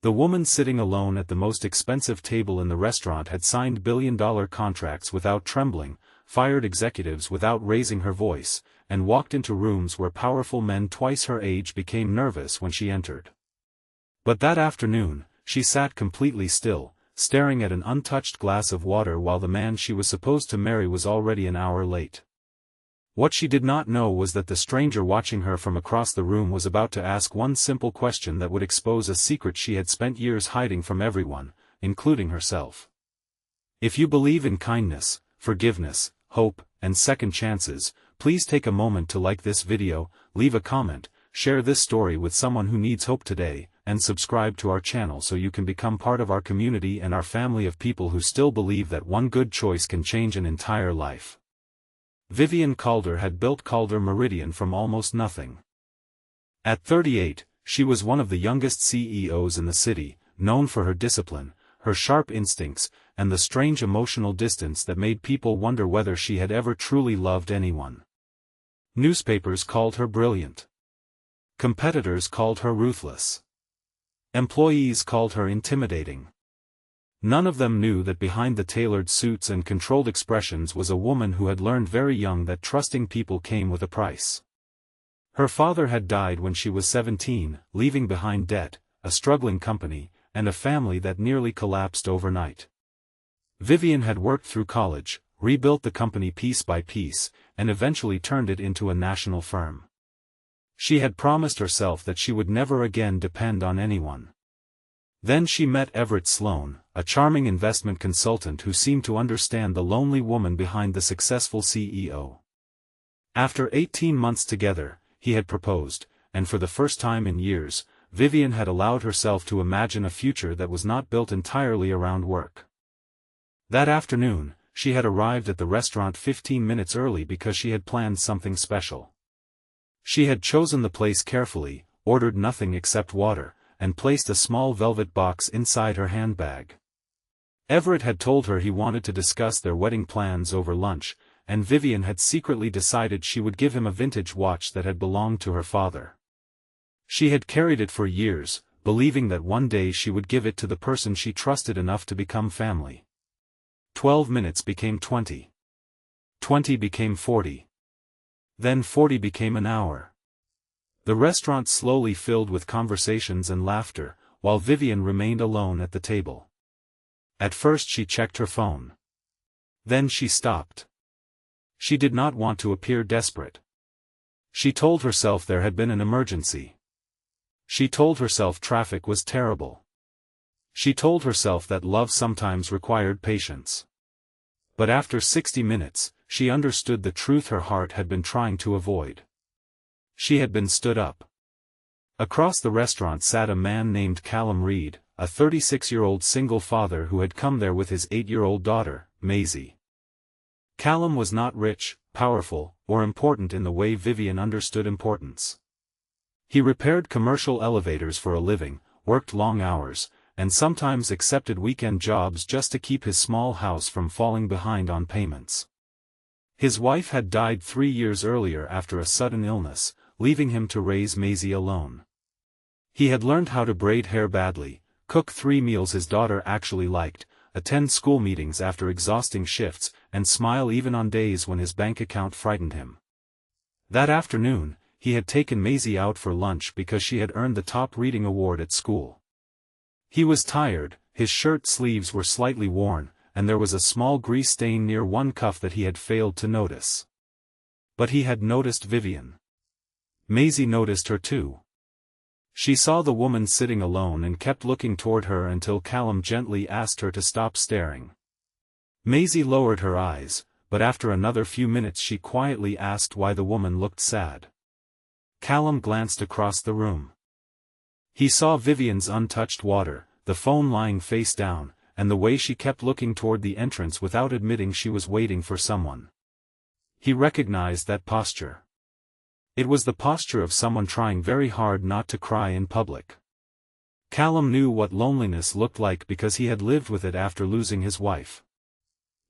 The woman sitting alone at the most expensive table in the restaurant had signed billion-dollar contracts without trembling, fired executives without raising her voice, and walked into rooms where powerful men twice her age became nervous when she entered. But that afternoon, she sat completely still, staring at an untouched glass of water while the man she was supposed to marry was already an hour late. What she did not know was that the stranger watching her from across the room was about to ask one simple question that would expose a secret she had spent years hiding from everyone, including herself. If you believe in kindness, forgiveness, hope, and second chances, please take a moment to like this video, leave a comment, share this story with someone who needs hope today, and subscribe to our channel so you can become part of our community and our family of people who still believe that one good choice can change an entire life. Vivian Calder had built Calder Meridian from almost nothing. At 38, she was one of the youngest CEOs in the city, known for her discipline, her sharp instincts, and the strange emotional distance that made people wonder whether she had ever truly loved anyone. Newspapers called her brilliant. Competitors called her ruthless. Employees called her intimidating. None of them knew that behind the tailored suits and controlled expressions was a woman who had learned very young that trusting people came with a price. Her father had died when she was 17, leaving behind debt, a struggling company, and a family that nearly collapsed overnight. Vivian had worked through college, rebuilt the company piece by piece, and eventually turned it into a national firm. She had promised herself that she would never again depend on anyone. Then she met Everett Sloan, a charming investment consultant who seemed to understand the lonely woman behind the successful CEO. After 18 months together, he had proposed, and for the first time in years, Vivian had allowed herself to imagine a future that was not built entirely around work. That afternoon, she had arrived at the restaurant 15 minutes early because she had planned something special. She had chosen the place carefully, ordered nothing except water, and placed a small velvet box inside her handbag. Everett had told her he wanted to discuss their wedding plans over lunch, and Vivian had secretly decided she would give him a vintage watch that had belonged to her father. She had carried it for years, believing that one day she would give it to the person she trusted enough to become family. 12 minutes became 20. 20 became 40. Then 40 became an hour. The restaurant slowly filled with conversations and laughter, while Vivian remained alone at the table. At first she checked her phone. Then she stopped. She did not want to appear desperate. She told herself there had been an emergency. She told herself traffic was terrible. She told herself that love sometimes required patience. But after 60 minutes, she understood the truth her heart had been trying to avoid. She had been stood up. Across the restaurant sat a man named Callum Reed, a 36-year-old single father who had come there with his 8-year-old daughter, Maisie. Callum was not rich, powerful, or important in the way Vivian understood importance. He repaired commercial elevators for a living, worked long hours, and sometimes accepted weekend jobs just to keep his small house from falling behind on payments. His wife had died 3 years earlier after a sudden illness, leaving him to raise Maisie alone. He had learned how to braid hair badly, cook 3 meals his daughter actually liked, attend school meetings after exhausting shifts, and smile even on days when his bank account frightened him. That afternoon, he had taken Maisie out for lunch because she had earned the top reading award at school. He was tired, his shirt sleeves were slightly worn, and there was a small grease stain near one cuff that he had failed to notice. But he had noticed Vivian. Maisie noticed her too. She saw the woman sitting alone and kept looking toward her until Callum gently asked her to stop staring. Maisie lowered her eyes, but after another few minutes she quietly asked why the woman looked sad. Callum glanced across the room. He saw Vivian's untouched water, the phone lying face down, and the way she kept looking toward the entrance without admitting she was waiting for someone. He recognized that posture. It was the posture of someone trying very hard not to cry in public. Callum knew what loneliness looked like because he had lived with it after losing his wife.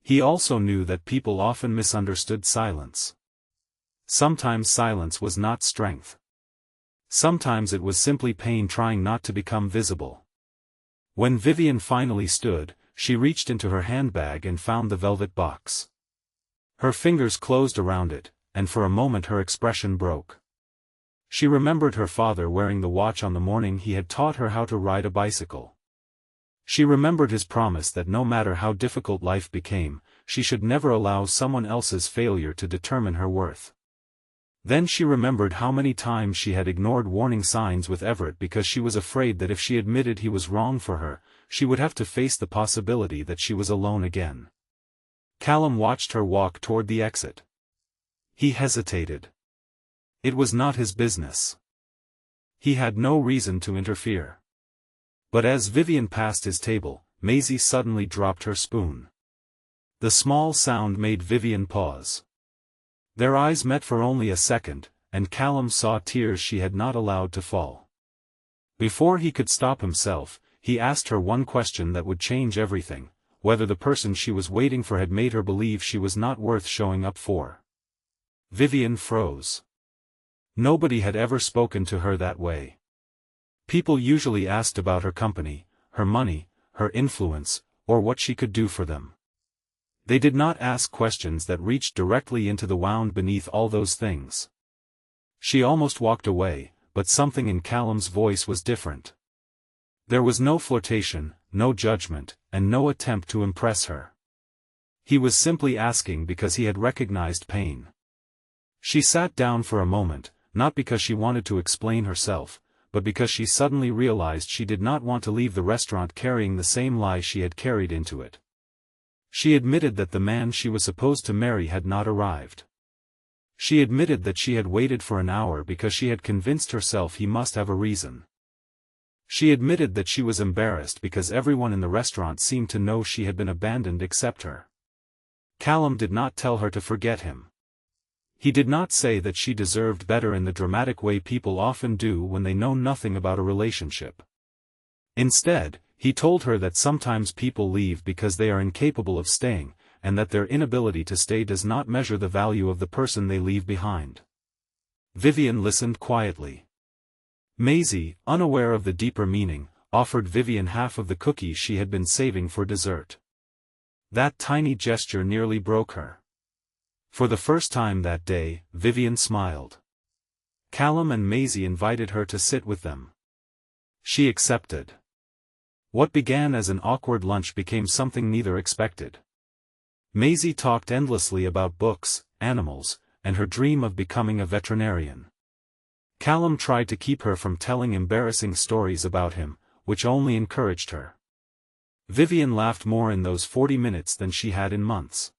He also knew that people often misunderstood silence. Sometimes silence was not strength. Sometimes it was simply pain trying not to become visible. When Vivian finally stood, she reached into her handbag and found the velvet box. Her fingers closed around it, and for a moment her expression broke. She remembered her father wearing the watch on the morning he had taught her how to ride a bicycle. She remembered his promise that no matter how difficult life became, she should never allow someone else's failure to determine her worth. Then she remembered how many times she had ignored warning signs with Everett because she was afraid that if she admitted he was wrong for her, she would have to face the possibility that she was alone again. Callum watched her walk toward the exit. He hesitated. It was not his business. He had no reason to interfere. But as Vivian passed his table, Maisie suddenly dropped her spoon. The small sound made Vivian pause. Their eyes met for only a second, and Callum saw tears she had not allowed to fall. Before he could stop himself, he asked her one question that would change everything: whether the person she was waiting for had made her believe she was not worth showing up for. Vivian froze. Nobody had ever spoken to her that way. People usually asked about her company, her money, her influence, or what she could do for them. They did not ask questions that reached directly into the wound beneath all those things. She almost walked away, but something in Callum's voice was different. There was no flirtation, no judgment, and no attempt to impress her. He was simply asking because he had recognized pain. She sat down for a moment, not because she wanted to explain herself, but because she suddenly realized she did not want to leave the restaurant carrying the same lie she had carried into it. She admitted that the man she was supposed to marry had not arrived. She admitted that she had waited for an hour because she had convinced herself he must have a reason. She admitted that she was embarrassed because everyone in the restaurant seemed to know she had been abandoned except her. Callum did not tell her to forget him. He did not say that she deserved better in the dramatic way people often do when they know nothing about a relationship. Instead, he told her that sometimes people leave because they are incapable of staying, and that their inability to stay does not measure the value of the person they leave behind. Vivian listened quietly. Maisie, unaware of the deeper meaning, offered Vivian half of the cookies she had been saving for dessert. That tiny gesture nearly broke her. For the first time that day, Vivian smiled. Callum and Maisie invited her to sit with them. She accepted. What began as an awkward lunch became something neither expected. Maisie talked endlessly about books, animals, and her dream of becoming a veterinarian. Callum tried to keep her from telling embarrassing stories about him, which only encouraged her. Vivian laughed more in those 40 minutes than she had in months.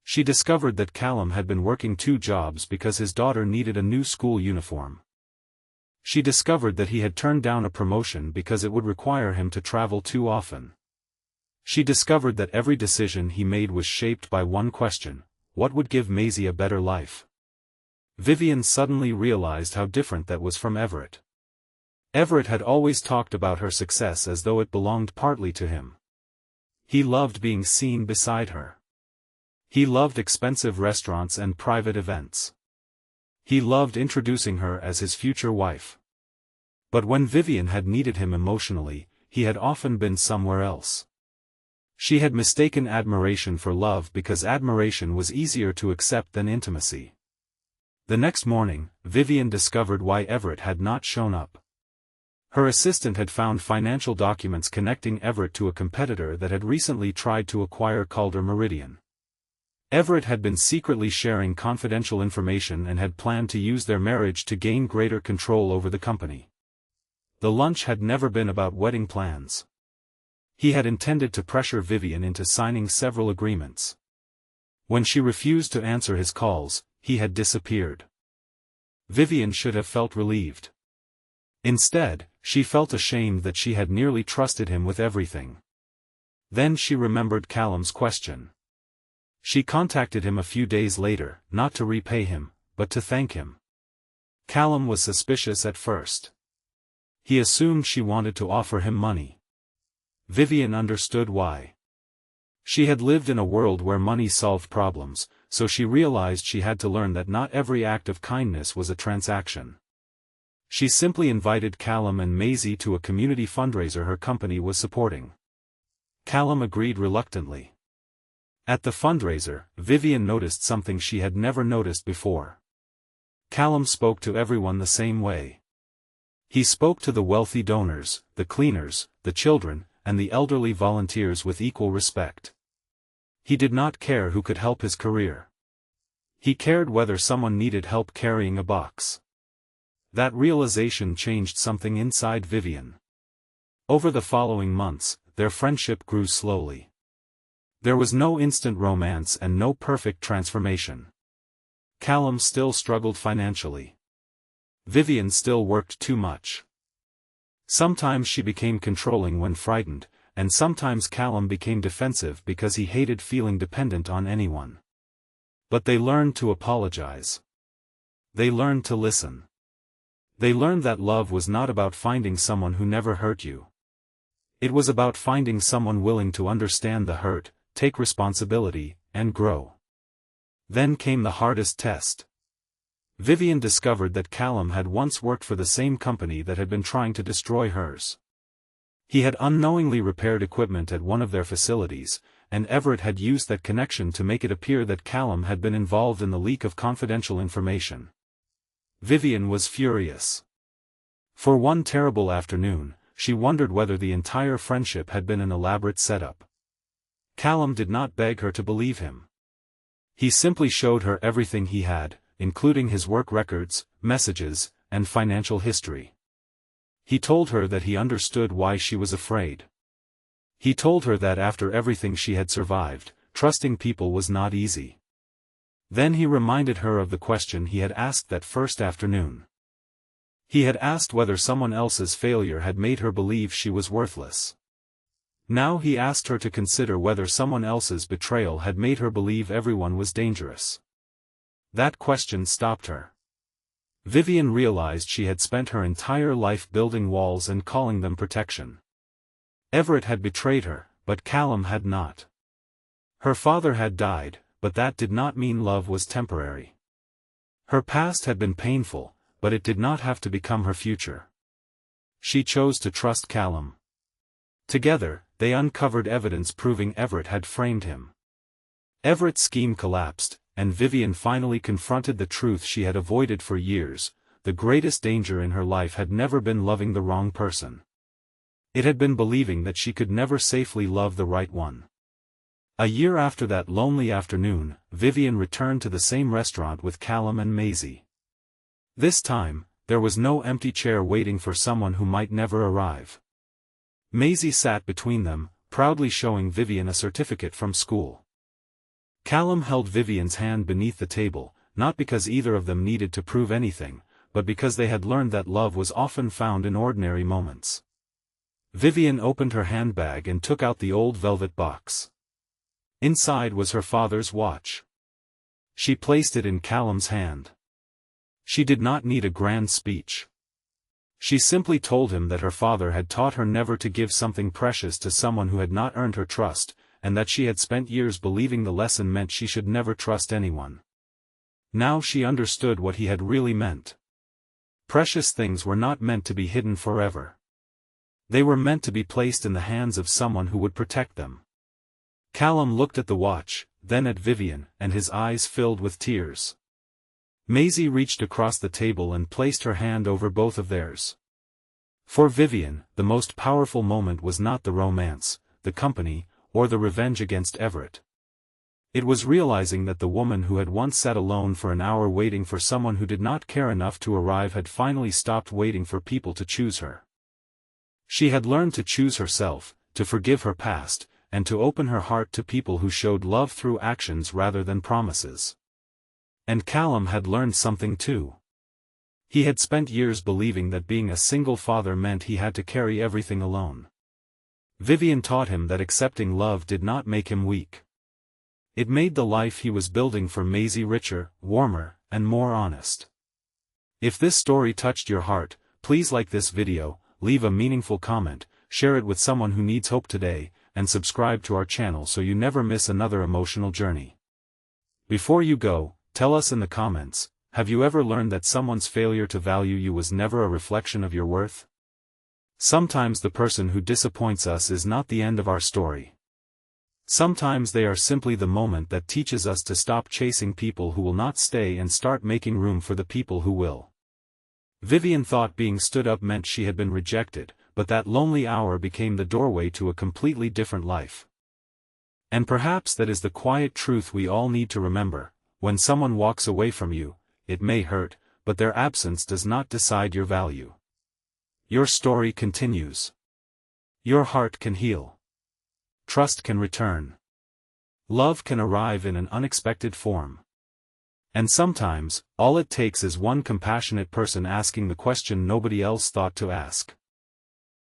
She discovered that Callum had been working 2 jobs because his daughter needed a new school uniform. She discovered that he had turned down a promotion because it would require him to travel too often. She discovered that every decision he made was shaped by one question: what would give Maisie a better life? Vivian suddenly realized how different that was from Everett. Everett had always talked about her success as though it belonged partly to him. He loved being seen beside her. He loved expensive restaurants and private events. He loved introducing her as his future wife. But when Vivian had needed him emotionally, he had often been somewhere else. She had mistaken admiration for love because admiration was easier to accept than intimacy. The next morning, Vivian discovered why Everett had not shown up. Her assistant had found financial documents connecting Everett to a competitor that had recently tried to acquire Calder Meridian. Everett had been secretly sharing confidential information and had planned to use their marriage to gain greater control over the company. The lunch had never been about wedding plans. He had intended to pressure Vivian into signing several agreements. When she refused to answer his calls, he had disappeared. Vivian should have felt relieved. Instead, she felt ashamed that she had nearly trusted him with everything. Then she remembered Callum's question. She contacted him a few days later, not to repay him, but to thank him. Callum was suspicious at first. He assumed she wanted to offer him money. Vivian understood why. She had lived in a world where money solved problems, so she realized she had to learn that not every act of kindness was a transaction. She simply invited Callum and Maisie to a community fundraiser her company was supporting. Callum agreed reluctantly. At the fundraiser, Vivian noticed something she had never noticed before. Callum spoke to everyone the same way. He spoke to the wealthy donors, the cleaners, the children, and the elderly volunteers with equal respect. He did not care who could help his career. He cared whether someone needed help carrying a box. That realization changed something inside Vivian. Over the following months, their friendship grew slowly. There was no instant romance and no perfect transformation. Callum still struggled financially. Vivian still worked too much. Sometimes she became controlling when frightened, and sometimes Callum became defensive because he hated feeling dependent on anyone. But they learned to apologize. They learned to listen. They learned that love was not about finding someone who never hurt you. It was about finding someone willing to understand the hurt, take responsibility, and grow. Then came the hardest test. Vivian discovered that Callum had once worked for the same company that had been trying to destroy hers. He had unknowingly repaired equipment at one of their facilities, and Everett had used that connection to make it appear that Callum had been involved in the leak of confidential information. Vivian was furious. For one terrible afternoon, she wondered whether the entire friendship had been an elaborate setup. Callum did not beg her to believe him. He simply showed her everything he had, including his work records, messages, and financial history. He told her that he understood why she was afraid. He told her that after everything she had survived, trusting people was not easy. Then he reminded her of the question he had asked that first afternoon. He had asked whether someone else's failure had made her believe she was worthless. Now he asked her to consider whether someone else's betrayal had made her believe everyone was dangerous. That question stopped her. Vivian realized she had spent her entire life building walls and calling them protection. Everett had betrayed her, but Callum had not. Her father had died, but that did not mean love was temporary. Her past had been painful, but it did not have to become her future. She chose to trust Callum. Together, they uncovered evidence proving Everett had framed him. Everett's scheme collapsed, and Vivian finally confronted the truth she had avoided for years. The greatest danger in her life had never been loving the wrong person. It had been believing that she could never safely love the right one. A year after that lonely afternoon, Vivian returned to the same restaurant with Callum and Maisie. This time, there was no empty chair waiting for someone who might never arrive. Maisie sat between them, proudly showing Vivian a certificate from school. Callum held Vivian's hand beneath the table, not because either of them needed to prove anything, but because they had learned that love was often found in ordinary moments. Vivian opened her handbag and took out the old velvet box. Inside was her father's watch. She placed it in Callum's hand. She did not need a grand speech. She simply told him that her father had taught her never to give something precious to someone who had not earned her trust, and that she had spent years believing the lesson meant she should never trust anyone. Now she understood what he had really meant. Precious things were not meant to be hidden forever. They were meant to be placed in the hands of someone who would protect them. Callum looked at the watch, then at Vivian, and his eyes filled with tears. Maisie reached across the table and placed her hand over both of theirs. For Vivian, the most powerful moment was not the romance, the company, or the revenge against Everett. It was realizing that the woman who had once sat alone for an hour waiting for someone who did not care enough to arrive had finally stopped waiting for people to choose her. She had learned to choose herself, to forgive her past, and to open her heart to people who showed love through actions rather than promises. And Callum had learned something too. He had spent years believing that being a single father meant he had to carry everything alone. Vivian taught him that accepting love did not make him weak. It made the life he was building for Maisie richer, warmer, and more honest. If this story touched your heart, please like this video, leave a meaningful comment, share it with someone who needs hope today, and subscribe to our channel so you never miss another emotional journey. Before you go, tell us in the comments, Have you ever learned that someone's failure to value you was never a reflection of your worth? Sometimes the person who disappoints us is not the end of our story. Sometimes they are simply the moment that teaches us to stop chasing people who will not stay and start making room for the people who will. Vivian thought being stood up meant she had been rejected, but that lonely hour became the doorway to a completely different life. And perhaps that is the quiet truth we all need to remember: when someone walks away from you, it may hurt, but their absence does not decide your value. Your story continues. Your heart can heal. Trust can return. Love can arrive in an unexpected form. And sometimes, all it takes is one compassionate person asking the question nobody else thought to ask.